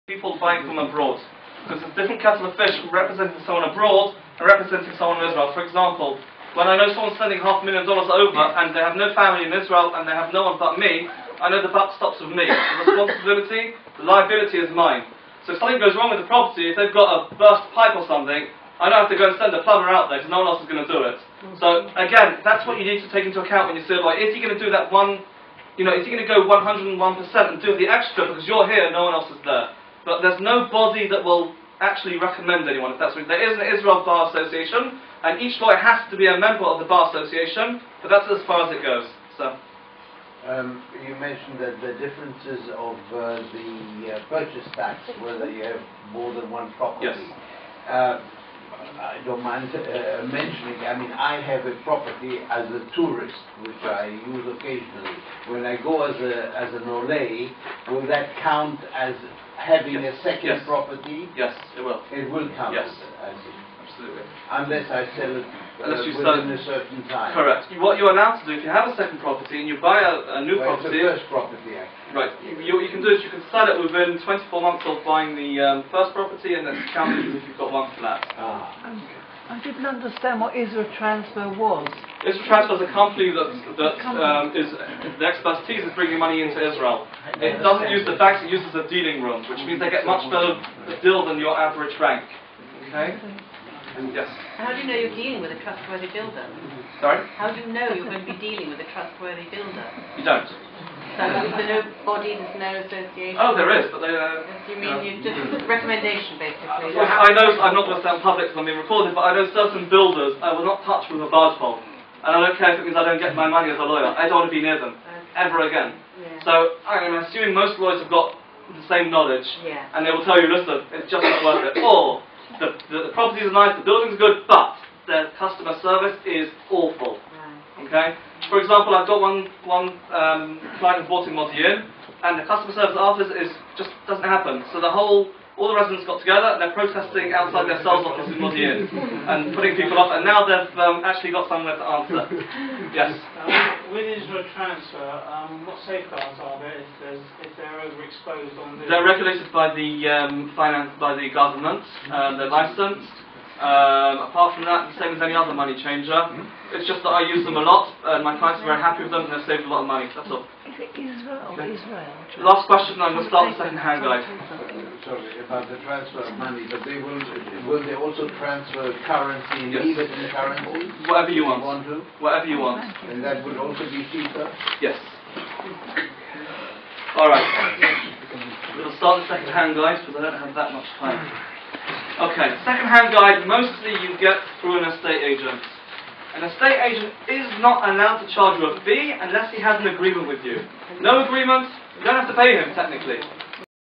people buying from abroad, because there's different kettle of fish representing someone abroad and representing someone in Israel. For example, when I know someone's spending $500,000 over and they have no family in Israel and they have no one but me, I know the buck stops with me. The responsibility, the liability is mine. So if something goes wrong with the property, if they've got a burst pipe or something, I don't have to go and send a plumber out there because no one else is going to do it. So again, that's what you need to take into account when you say, like, is he going to do that one, is he going to go 101% and do the extra because you're here and no one else is there? But there's no body that will actually recommend anyone. If that's what, there is an Israel Bar Association, and each lawyer has to be a member of the Bar Association, but that's as far as it goes. So. You mentioned that the differences of the purchase tax, whether you have more than one property. Yes. I don't mind mentioning, I mean, I have a property as a tourist, which I use occasionally. When I go as an olim, will that count as having a second property? Yes, it will. It will count. Yes. I see. Absolutely. Unless I sell it within a certain time. Correct. What you're allowed to do, if you have a second property and you buy a new property... It's the first property, actually. Right. You can do is you can sell it within 24 months of buying the first property, and then count it as if you've got one flat. I didn't understand what Israel Transfer was. Israel Transfer is a company that is the expertise is bringing money into Israel. It doesn't use the banks; it uses a dealing room, which means they get much better deal than your average bank. Okay. Yes. How do you know you're dealing with a trustworthy builder? Sorry? How do you know you're going to be dealing with a trustworthy builder? You don't. So there's no body, there's no association? Oh, there is, but they... You mean you just recommendation, basically? Well, I know, I'm not going to sound public because I'm being recorded, but I know certain builders I will not touch with a barge pole. And I don't care if it means I don't get my money as a lawyer. I don't want to be near them, ever again. Yeah. So I'm assuming most lawyers have got the same knowledge, and they will tell you, listen, it's just not worth it. Or, the property is nice, the building's good, but their customer service is awful. Okay? For example, I've got one client who bought in Modi'in, and the customer service after is just doesn't happen. So all the residents got together and they're protesting outside their sales office in Modi'in and putting people off, and now they've actually got somewhere to answer. Yes? With Israel Transfer, what safeguards are there if they're overexposed on the... They're regulated by the government, they're licensed. Apart from that, the same as any other money changer. It's just that I use them a lot, and my clients are very happy with them, and they've saved a lot of money. That's all. Is it Israel? Okay. Israel. Last question, I'm going to start the second-hand guide. Sorry, about the transfer of money, but will they also transfer currency, Yes. leave it in currency? Whatever you want. To? Whatever you want. And that would also be cheaper? Yes. Alright. We'll start the second-hand guide, because I don't have that much time. Okay, second-hand guide, mostly you get through an estate agent. An estate agent is not allowed to charge you a fee unless he has an agreement with you. No agreement, you don't have to pay him, technically.